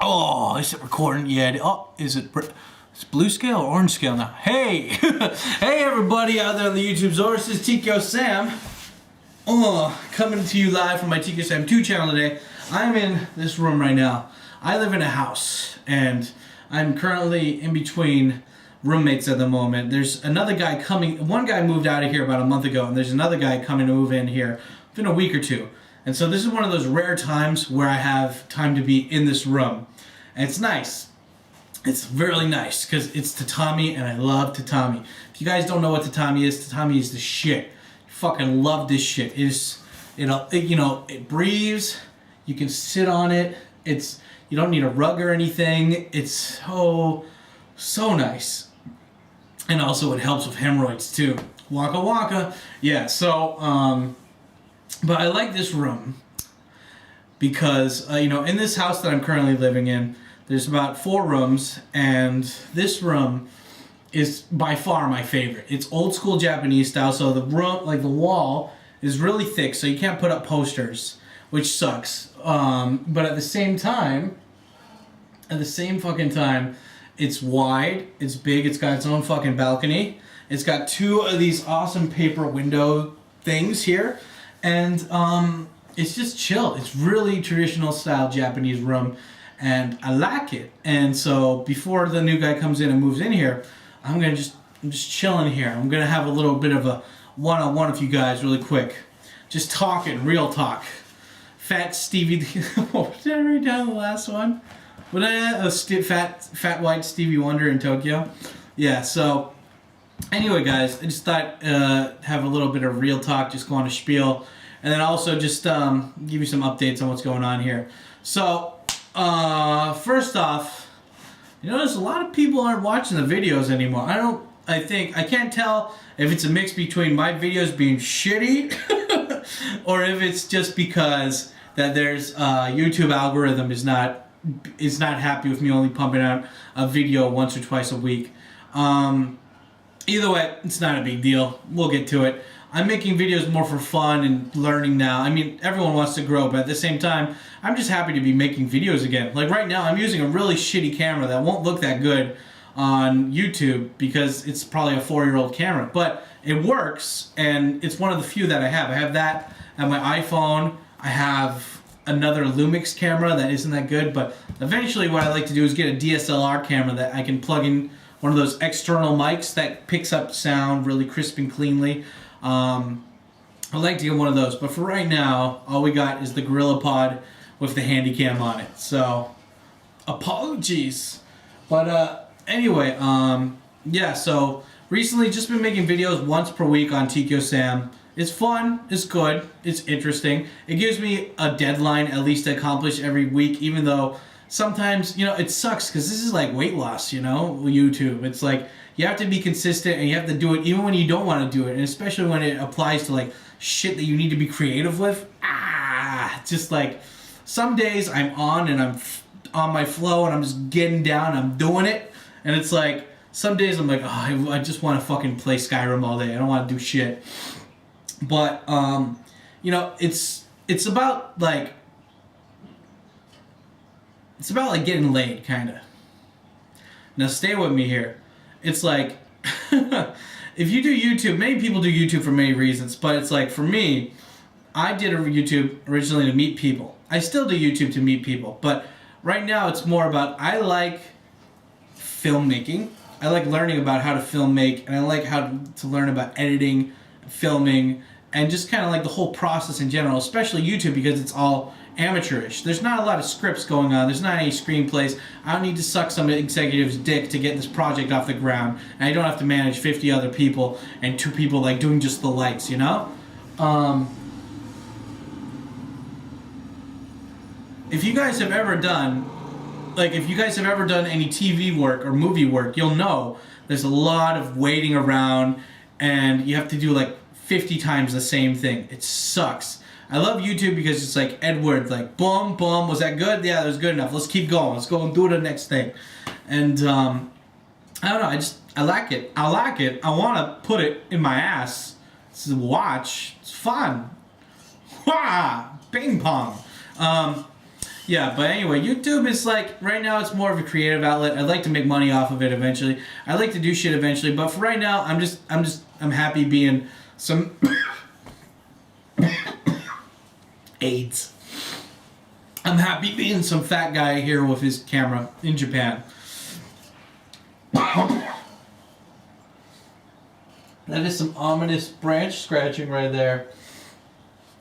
Oh, is it recording? Yeah. Oh, is it? It's blue scale or orange scale now? Hey, hey everybody out there on the YouTube source. This is Tkyo-Sam. Coming to you live from my Tkyo-Sam 2 channel today. I'm in this room right now. I live in a house, and I'm currently in between roommates at the moment. There's another guy coming. One guy moved out of here about a month ago, and there's another guy coming to move in here within a week or two. And so this is one of those rare times where I have time to be in this room. And it's nice. It's really nice because it's tatami and I love tatami. If you guys don't know what tatami is the shit. Fucking love this shit. It breathes. You can sit on it. You don't need a rug or anything. It's so nice. And also it helps with hemorrhoids too. Waka waka. Yeah, so but I like this room because, in this house that I'm currently living in, there's about 4 rooms, and this room is by far my favorite. It's old school Japanese style, so the room, the wall, is really thick, so you can't put up posters, which sucks. But at the same fucking time, it's wide, it's big, it's got its own fucking balcony. It's got 2 of these awesome paper window things here. And it's just chill. It's really traditional style Japanese room, and I like it. And so before the new guy comes in and moves in here, I'm just chilling here. I'm gonna have a little bit of a one-on-one with you guys really quick, just talking real talk. Fat Stevie. What did I write down the last one? What fat white Stevie Wonder in Tokyo. Yeah. So. Anyway, guys, I just thought have a little bit of real talk, just go on a spiel, and then also just give you some updates on what's going on here. So, first off, there's a lot of people aren't watching the videos anymore. I can't tell if it's a mix between my videos being shitty or if it's just because that there's YouTube algorithm is not happy with me only pumping out a video once or twice a week. Either way, it's not a big deal. We'll get to it. I'm making videos more for fun and learning now. I mean, everyone wants to grow, but at the same time, I'm just happy to be making videos again. Like right now, I'm using a really shitty camera that won't look that good on YouTube because it's probably a 4-year-old camera. But it works, and it's one of the few that I have. I have that on my iPhone. I have another Lumix camera that isn't that good, but eventually what I like to do is get a DSLR camera that I can plug in one of those external mics that picks up sound really crisp and cleanly. I'd like to get one of those, but for right now, all we got is the GorillaPod with the Handycam on it. So, apologies. But anyway, yeah. So recently, just been making videos once per week on Tkyo-Sam. It's fun. It's good. It's interesting. It gives me a deadline at least to accomplish every week, even though. Sometimes, it sucks because this is like weight loss, YouTube. It's like you have to be consistent and you have to do it even when you don't want to do it. And especially when it applies to like shit that you need to be creative with. Just like some days I'm on and I'm on my flow and I'm just getting down, I'm doing it. And it's like some days I'm like, I just want to fucking play Skyrim all day. I don't want to do shit. But, it's about like, it's about like getting laid, kind of. Now stay with me here. It's like, if you do YouTube, many people do YouTube for many reasons, but it's like for me, I did a YouTube originally to meet people. I still do YouTube to meet people, but right now it's more about, I like filmmaking. I like learning about how to filmmake, and I like how to learn about editing, filming, and just kind of like the whole process in general, especially YouTube because it's all amateurish. There's not a lot of scripts going on. There's not any screenplays. I don't need to suck some executive's dick to get this project off the ground. And I don't have to manage 50 other people and 2 people like doing just the lights, If you guys have ever done any TV work or movie work, you'll know there's a lot of waiting around and you have to do like 50 times the same thing. It sucks. I love YouTube because it's like Edward, like boom, boom, was that good? Yeah, that was good enough. Let's keep going. Let's go and do the next thing. And I don't know. I like it. I like it. I want to put it in my ass to watch. It's fun. Wah! Ping pong. Yeah, but anyway, YouTube is like, right now it's more of a creative outlet. I'd like to make money off of it eventually. I'd like to do shit eventually, but for right now, I'm happy being some AIDS. I'm happy being some fat guy here with his camera in Japan. That is some ominous branch scratching right there.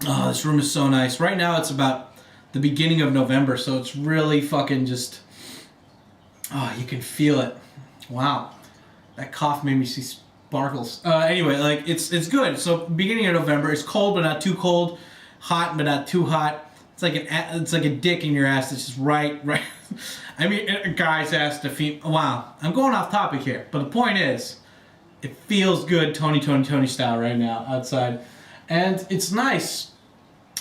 Oh, this room is so nice. Right now it's about the beginning of November, so it's really fucking just... Oh, you can feel it. Wow. That cough made me see sparkles. Anyway, like, it's good. So, beginning of November, it's cold but not too cold. Hot but not too hot. It's like a dick in your ass that's just right. I mean, a guy's ass to female. Wow. I'm going off topic here. But the point is, it feels good Tony style right now outside. And it's nice.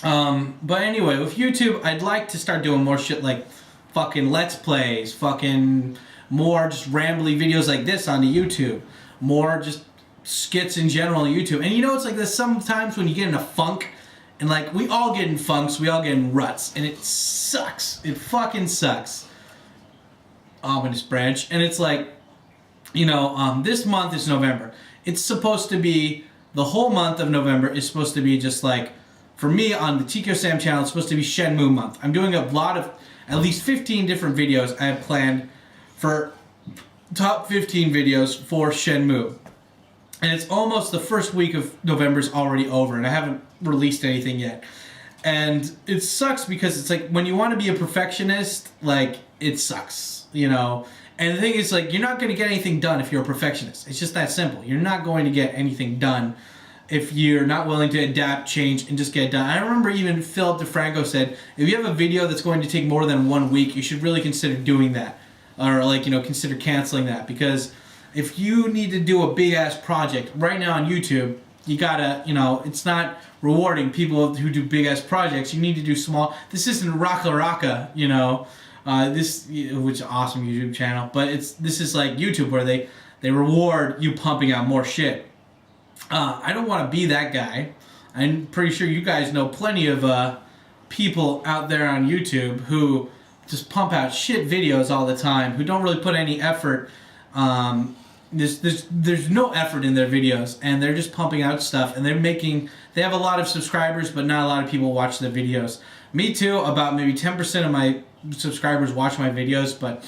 But anyway, with YouTube, I'd like to start doing more shit like fucking Let's Plays, fucking more just rambly videos like this on the YouTube, more just skits in general on YouTube. And you know, it's like this sometimes when you get in a funk, and like, we all get in funks, we all get in ruts, and it sucks. It fucking sucks. Ominous branch. And it's like, you know, this month is November. It's supposed to be, the whole month of November is supposed to be just like, for me, on the Tkyo-sam channel, it's supposed to be Shenmue month. I'm doing a lot of, at least 15 different videos I have planned for top 15 videos for Shenmue. And it's almost the first week of November is already over, and I haven't released anything yet. And it sucks because it's like, when you want to be a perfectionist, like, it sucks, you know? And the thing is, like, you're not going to get anything done if you're a perfectionist. It's just that simple. You're not going to get anything done if you're not willing to adapt, change, and just get it done. I remember even Philip DeFranco said, if you have a video that's going to take more than 1 week, you should really consider doing that. Or, like, you know, consider canceling that. Because if you need to do a big-ass project right now on YouTube, you gotta, you know, it's not rewarding people who do big-ass projects. You need to do small. This isn't Raka Raka, you know, this, which is an awesome YouTube channel. But this is like YouTube where they reward you pumping out more shit. I don't want to be that guy. I'm pretty sure you guys know plenty of people out there on YouTube who just pump out shit videos all the time, who don't really put any effort. There's no effort in their videos, and they're just pumping out stuff, and they have a lot of subscribers, but not a lot of people watch the videos. Me too, about maybe 10% of my subscribers watch my videos, but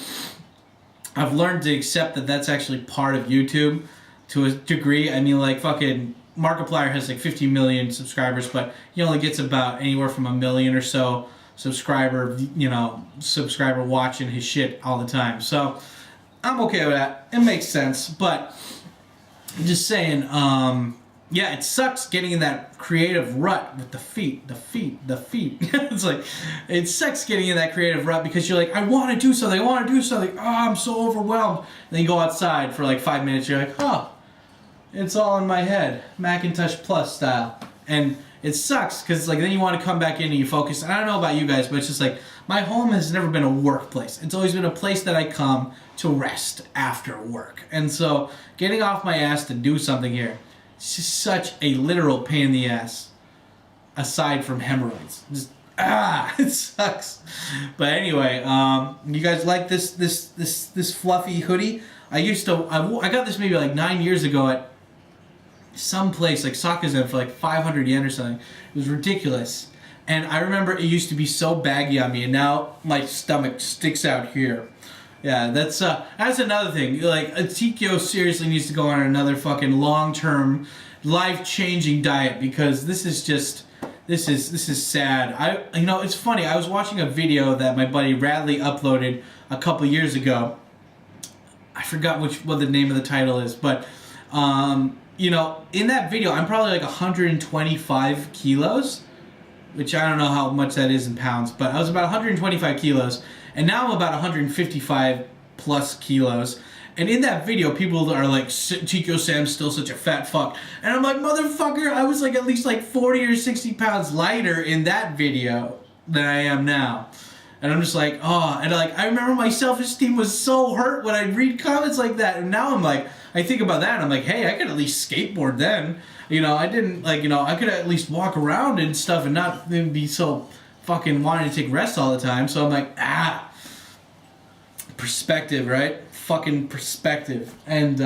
I've learned to accept that that's actually part of YouTube. To a degree. I mean, like, fucking Markiplier has like 50 million subscribers, but he only gets about anywhere from 1 million or so subscriber watching his shit all the time. So I'm okay with that. It makes sense. But I'm just saying, yeah, it sucks getting in that creative rut with the feet. It's like, it sucks getting in that creative rut because you're like, I want to do something. Oh, I'm so overwhelmed. And then you go outside for like 5 minutes. You're like, oh, it's all in my head, Macintosh Plus style. And it sucks because like then you want to come back in and you focus. And I don't know about you guys, but it's just like, my home has never been a workplace. It's always been a place that I come to rest after work. And so getting off my ass to do something here, it's just such a literal pain in the ass, aside from hemorrhoids. Just, it sucks. But anyway, you guys like this fluffy hoodie? I got this maybe like 9 years ago at some place like Tkyosam for like 500 yen or something. It was ridiculous. And I remember it used to be so baggy on me, and now my stomach sticks out here. Yeah, that's another thing. Like, a Tkyo seriously needs to go on another fucking long-term, life-changing diet, because this is sad. You know, it's funny. I was watching a video that my buddy Radley uploaded a couple years ago. I forgot what the name of the title is, but you know, in that video, I'm probably like 125 kilos, which I don't know how much that is in pounds, but I was about 125 kilos, and now I'm about 155 plus kilos. And in that video, people are like, Tkyo-sam's still such a fat fuck. And I'm like, motherfucker, I was like at least like 40 or 60 pounds lighter in that video than I am now. And I'm just like, oh, and like, I remember my self-esteem was so hurt when I'd read comments like that. And now I'm like, I think about that and I'm like, hey, I could at least skateboard then. You know, I didn't, like, you know, I could at least walk around and stuff and not be so fucking wanting to take rest all the time. So I'm like, perspective, right? Fucking perspective. And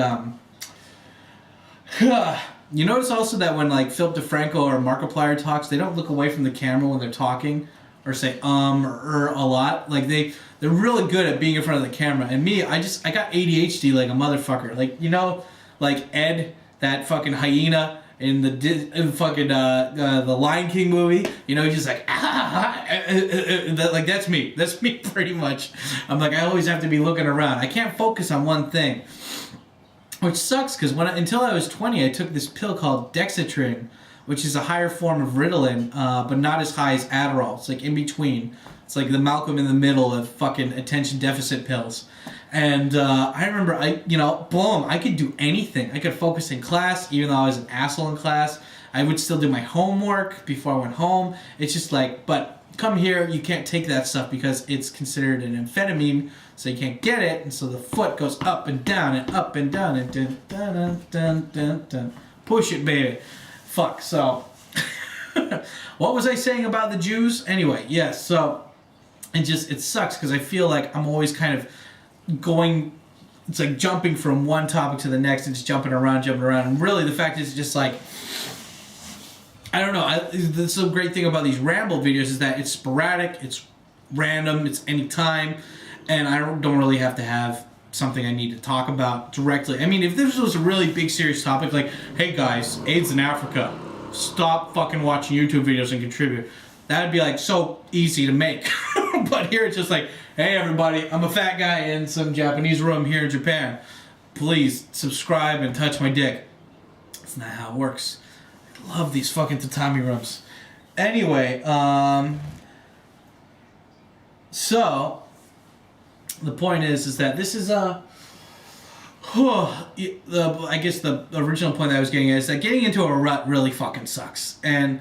you notice also that when like Philip DeFranco or Markiplier talks, they don't look away from the camera when they're talking or say or a lot. Like they're really good at being in front of the camera. And me, I got ADHD like a motherfucker. Like, you know, like Ed, that fucking hyena in the Lion King movie, you know, he's just like, like that's me. That's me pretty much. I'm like, I always have to be looking around. I can't focus on one thing, which sucks because until I was 20, I took this pill called Dexatrin, which is a higher form of Ritalin, but not as high as Adderall. It's like in between. It's like the Malcolm in the middle of fucking attention deficit pills. And I remember, I could do anything. I could focus in class, even though I was an asshole in class. I would still do my homework before I went home. It's just like, but come here, you can't take that stuff because it's considered an amphetamine, so you can't get it. And so the foot goes up and down and up and down and dun, dun, dun, dun, dun, dun. Push it, baby. Fuck, so. What was I saying about the Jews? Anyway, yes, so it sucks because I feel like I'm always kind of it's like jumping from one topic to the next and just jumping around. And really the fact is just like, I don't know, that's the great thing about these ramble videos is that it's sporadic, it's random, it's anytime, and I don't really have to have something I need to talk about directly. I mean, if this was a really big serious topic like, hey guys, AIDS in Africa, stop fucking watching YouTube videos and contribute, that'd be like so easy to make. But here it's just like, hey everybody, I'm a fat guy in some Japanese room here in Japan. Please subscribe and touch my dick. That's not how it works. I love these fucking tatami rooms. Anyway, so the point is that this is I guess the original point that I was getting at is that getting into a rut really fucking sucks. And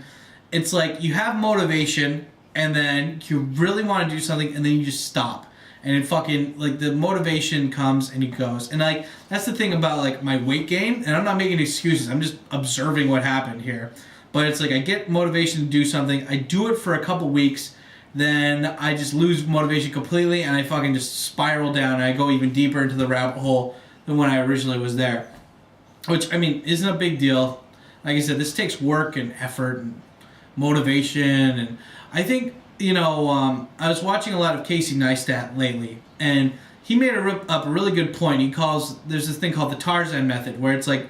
it's like you have motivation and then you really want to do something and then you just stop. And it fucking, like, the motivation comes and it goes. And, like, that's the thing about, like, my weight gain. And I'm not making excuses. I'm just observing what happened here. But it's like I get motivation to do something. I do it for a couple weeks. Then I just lose motivation completely. And I fucking just spiral down. And I go even deeper into the rabbit hole than when I originally was there. Which, I mean, isn't a big deal. Like I said, this takes work and effort and motivation. And I think, I was watching a lot of Casey Neistat lately, and he made up a really good point. There's this thing called the Tarzan method, where it's like,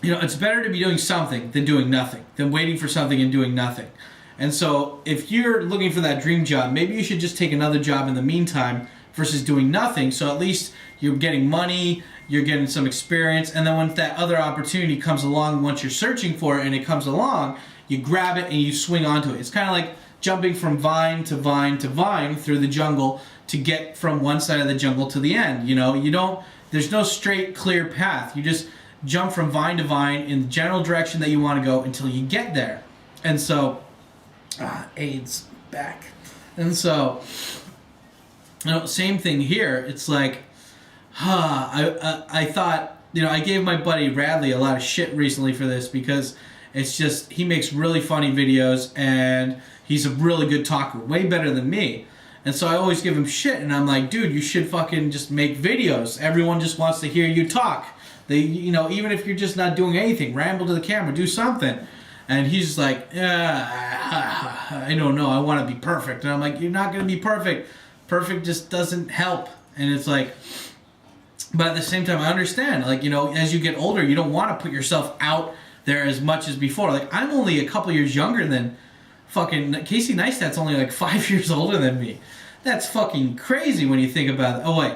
it's better to be doing something than doing nothing, than waiting for something and doing nothing. And so if you're looking for that dream job, maybe you should just take another job in the meantime versus doing nothing, so at least you're getting money, you're getting some experience, and then when that other opportunity comes along, once you're searching for it and it comes along, you grab it and you swing onto it. It's kind of like jumping from vine to vine to vine through the jungle to get from one side of the jungle to the end. There's no straight, clear path. You just jump from vine to vine in the general direction that you want to go until you get there. And so, AIDS back. And so, same thing here. It's like, I thought, I gave my buddy Radley a lot of shit recently for this because it's just, he makes really funny videos and he's a really good talker, way better than me. And so I always give him shit and I'm like, dude, you should fucking just make videos. Everyone just wants to hear you talk. Even if you're just not doing anything, ramble to the camera, do something. And he's like, I don't know, I want to be perfect. And I'm like, you're not going to be perfect. Perfect just doesn't help. And it's like, but at the same time, I understand, as you get older, you don't want to put yourself out there as much as before. Like, I'm only a couple years younger than fucking Casey Neistat's only like 5 years older than me. That's fucking crazy when you think about it. Oh wait,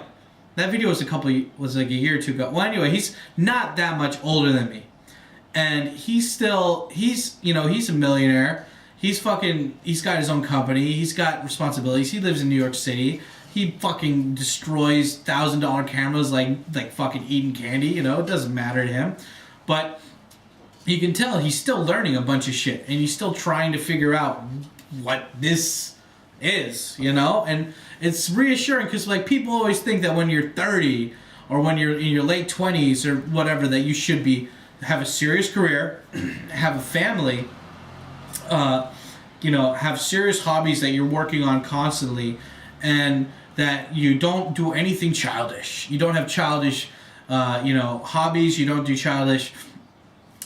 that video was like a year or two ago. Well, anyway, he's not that much older than me, and he's a millionaire. He's got his own company. He's got responsibilities. He lives in New York City. He fucking destroys $1,000 cameras like fucking eating candy. It doesn't matter to him, but you can tell he's still learning a bunch of shit, and he's still trying to figure out what this is, and it's reassuring because people always think that when you're 30 or when you're in your late 20s or whatever that you should have a serious career, have a family, have serious hobbies that you're working on constantly, and that you don't do anything childish. You don't have childish, hobbies. You don't do childish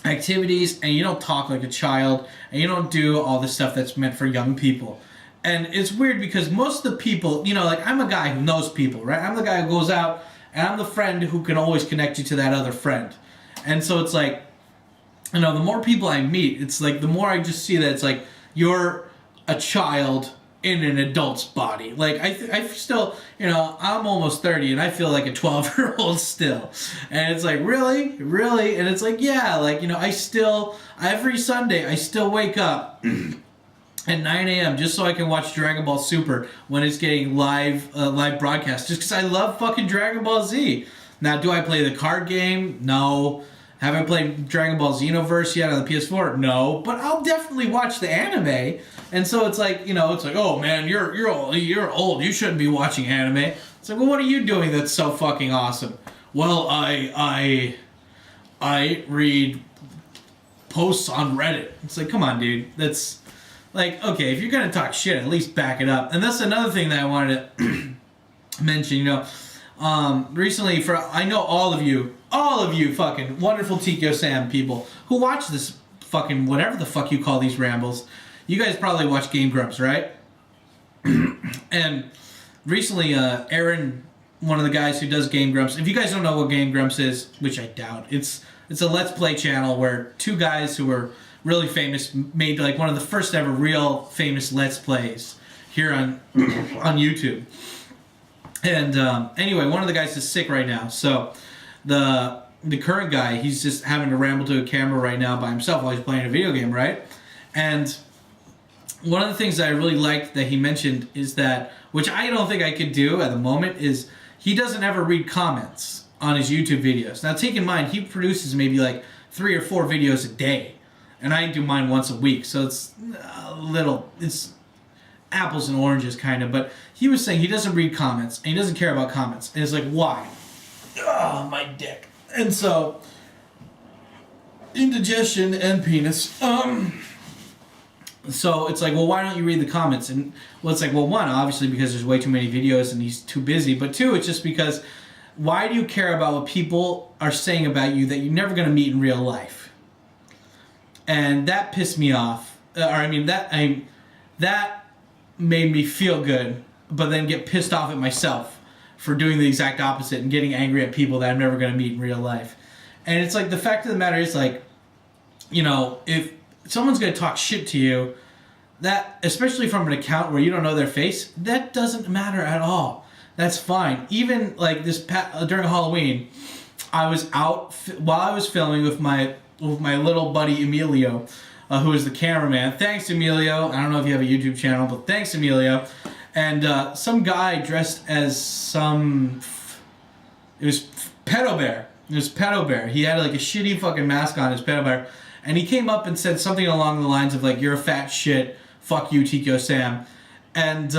activities, and you don't talk like a child, and you don't do all this stuff that's meant for young people. And it's weird because most of the people, I'm a guy who knows people, right? I'm the guy who goes out, and I'm the friend who can always connect you to that other friend. And so it's like, the more people I meet, it's like the more I just see that it's like you're a child in an adult's body. Like I still, I'm almost 30 and I feel like a 12-year-old still. And it's like, really? And it's like, yeah, like, every Sunday I still wake up at 9 a.m. just so I can watch Dragon Ball Super when it's getting live broadcast, just because I love fucking Dragon Ball Z. Now, do I play the card game? No. Have I played Dragon Ball Xenoverse yet on the PS4? No. But I'll definitely watch the anime. And so it's like, oh man, you're old. You shouldn't be watching anime. It's like, well, what are you doing that's so fucking awesome? Well, I read posts on Reddit. It's like, come on, dude. That's like, okay, if you're gonna talk shit, at least back it up. And that's another thing that I wanted to mention. Recently, I know all of you fucking wonderful Tkyo-sam people who watch this fucking whatever the fuck you call these rambles. You guys probably watch Game Grumps, right? And recently, Aaron, one of the guys who does Game Grumps, if you guys don't know what Game Grumps is, which I doubt, it's a Let's Play channel where two guys who were really famous made like one of the first ever real famous Let's Plays here on YouTube. And anyway, one of the guys is sick right now, so the current guy, he's just having to ramble to a camera right now by himself while he's playing a video game, right? And one of the things that I really liked that he mentioned is that, which I don't think I could do at the moment, is he doesn't ever read comments on his YouTube videos. Now, take in mind, he produces maybe like 3 or 4 videos a day, and I do mine once a week, so it's it's apples and oranges kind of, but he was saying he doesn't read comments, and he doesn't care about comments, and it's like, why? Oh, my dick. And so, indigestion and penis, so it's like, well, why don't you read the comments? And well, it's like, well, one, obviously because there's way too many videos and he's too busy, but two, it's just because why do you care about what people are saying about you that you're never going to meet in real life? And that pissed me off. That made me feel good, but then get pissed off at myself for doing the exact opposite and getting angry at people that I'm never going to meet in real life. And it's like, the fact of the matter is, like, if someone's going to talk shit to you, that, especially from an account where you don't know their face, that doesn't matter at all. That's fine. Even like during Halloween, I was out while I was filming with my little buddy Emilio, who is the cameraman. Thanks, Emilio. I don't know if you have a YouTube channel, but thanks, Emilio. And some guy dressed as it was Pedo Bear. It was Pedo Bear. He had like a shitty fucking mask on, his Pedo Bear. And he came up and said something along the lines of like, you're a fat shit, fuck you, Tkyo-sam. And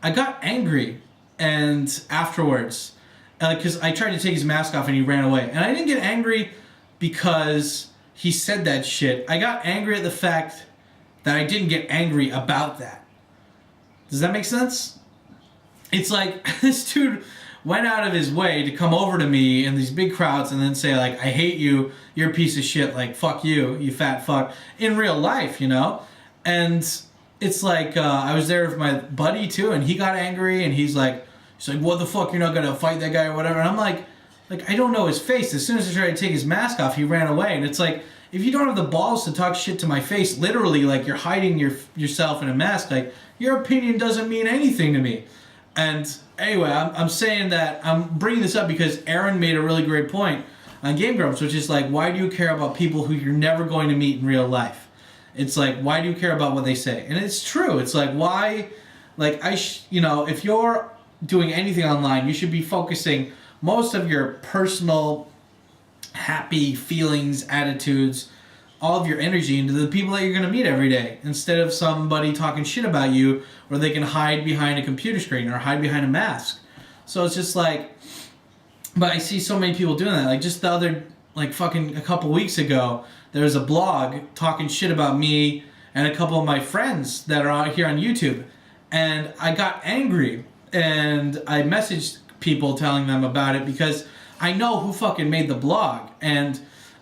I got angry and afterwards, because I tried to take his mask off and he ran away. And I didn't get angry because he said that shit. I got angry at the fact that I didn't get angry about that. Does that make sense? It's like, this dude went out of his way to come over to me in these big crowds and then say, like, I hate you, you're a piece of shit, like, fuck you, you fat fuck, in real life, And it's like, I was there with my buddy, too, and he got angry, and he's like, what the fuck, you're not gonna fight that guy or whatever? And I'm like, I don't know his face. As soon as I tried to take his mask off, he ran away. And it's like, if you don't have the balls to talk shit to my face, literally, like, you're hiding yourself in a mask, like, your opinion doesn't mean anything to me. And anyway, I'm saying that, I'm bringing this up because Aaron made a really great point on Game Grumps, which is like, why do you care about people who you're never going to meet in real life? It's like, why do you care about what they say? And it's true. It's like, why, like, if you're doing anything online, you should be focusing most of your personal happy feelings, attitudes, all of your energy into the people that you're going to meet every day, instead of somebody talking shit about you where they can hide behind a computer screen or hide behind a mask. So it's just like, but I see so many people doing that. Like, just a couple weeks ago, there was a blog talking shit about me and a couple of my friends that are out here on YouTube. And I got angry, and I messaged people telling them about it because I know who fucking made the blog. And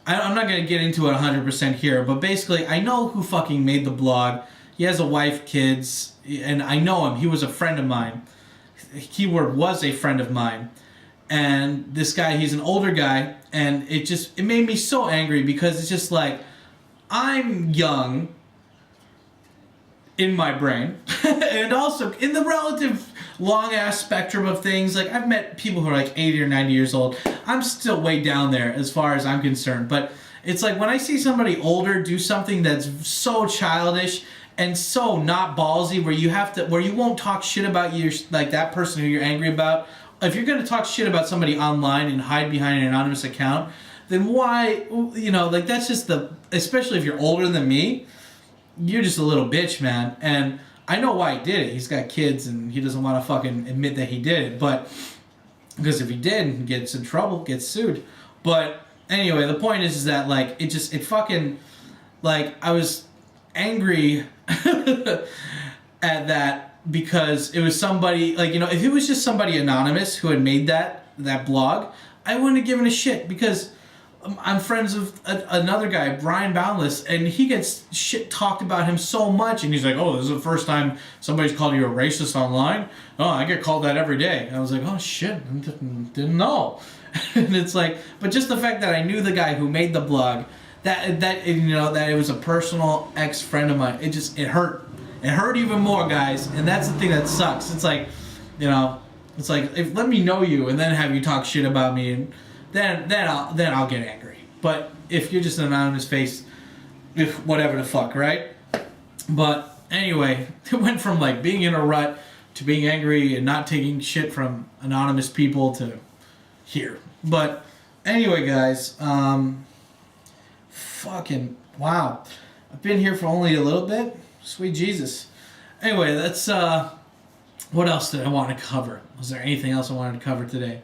I'm not going to get into it 100% here, but basically I know who fucking made the blog. He has a wife, kids, and I know him. He was a friend of mine. Keyword was a friend of mine. And this guy, he's an older guy, and it made me so angry because it's just like, I'm young in my brain and also in the relative long ass spectrum of things. Like, I've met people who are like 80 or 90 years old. I'm still way down there as far as I'm concerned, but it's like when I see somebody older do something that's so childish and so not ballsy, where you won't talk shit about like that person who you're angry about. If you're going to talk shit about somebody online and hide behind an anonymous account, then why, like, that's just especially if you're older than me, you're just a little bitch, man. And I know why he did it. He's got kids and he doesn't want to fucking admit that he did it. But, because if he did, he gets in trouble, gets sued. But anyway, the point is that, like, it fucking, like, I was angry at that because it was somebody, like, if it was just somebody anonymous who had made that blog, I wouldn't have given a shit because I'm friends with another guy, Brian Boundless, and he gets shit talked about him so much, and he's like, oh, this is the first time somebody's called you a racist online? Oh, I get called that every day. And I was like, oh shit, I didn't know. And it's like, but just the fact that I knew the guy who made the blog, that it was a personal ex-friend of mine, it hurt. It hurt even more, guys, and that's the thing that sucks. It's like, it's like, let me know you and then have you talk shit about me, and then I'll get angry. But if you're just an anonymous face, whatever the fuck, right? But anyway, it went from like being in a rut to being angry and not taking shit from anonymous people to here. But anyway, guys, fucking wow, I've been here for only a little bit. Sweet Jesus. Anyway, that's what else did I want to cover? Was there anything else I wanted to cover today?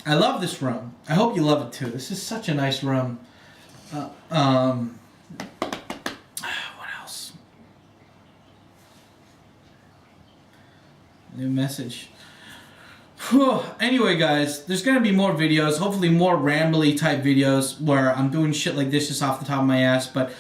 I love this room. I hope you love it too. This is such a nice room. What else? New message. Whew. Anyway, guys, there's going to be more videos, hopefully more rambly type videos where I'm doing shit like this just off the top of my ass, but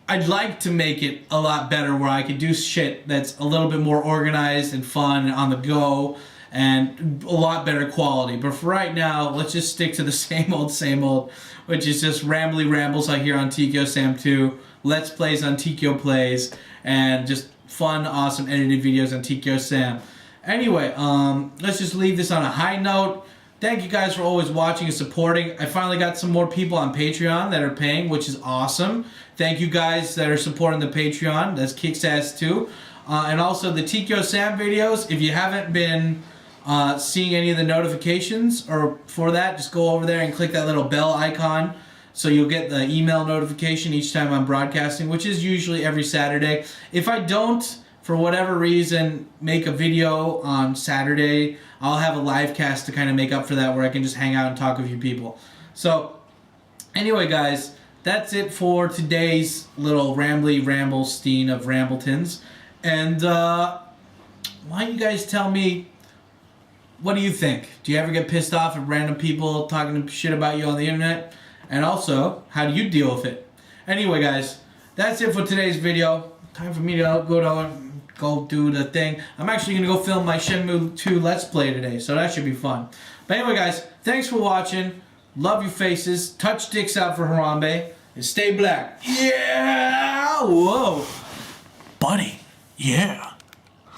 I'd like to make it a lot better where I could do shit that's a little bit more organized and fun and on the go and a lot better quality. But for right now, let's just stick to the same old, which is just rambly rambles I hear on Tkyo-Sam 2, Let's Plays on Tkyo Plays, and just fun, awesome edited videos on Tkyo-Sam. Anyway, let's just leave this on a high note. Thank you guys for always watching and supporting. I finally got some more people on Patreon that are paying, which is awesome. Thank you guys that are supporting the Patreon. That's kicks ass too. And also the Tkyo-Sam videos. If you haven't been seeing any of the notifications or for that, just go over there and click that little bell icon so you'll get the email notification each time I'm broadcasting, which is usually every Saturday. If I don't, for whatever reason, make a video on Saturday, I'll have a live cast to kind of make up for that where I can just hang out and talk with you people. So, anyway, guys, that's it for today's little ramblestein of Rambletons. And why don't you guys tell me, what do you think? Do you ever get pissed off at random people talking shit about you on the internet? And also, how do you deal with it? Anyway, guys, that's it for today's video. Time for me to go do the thing. I'm actually going to go film my Shenmue 2 Let's Play today, so that should be fun. But anyway, guys, thanks for watching. Love your faces. Touch dicks out for Harambe. And stay black. Yeah! Whoa. Buddy. Yeah.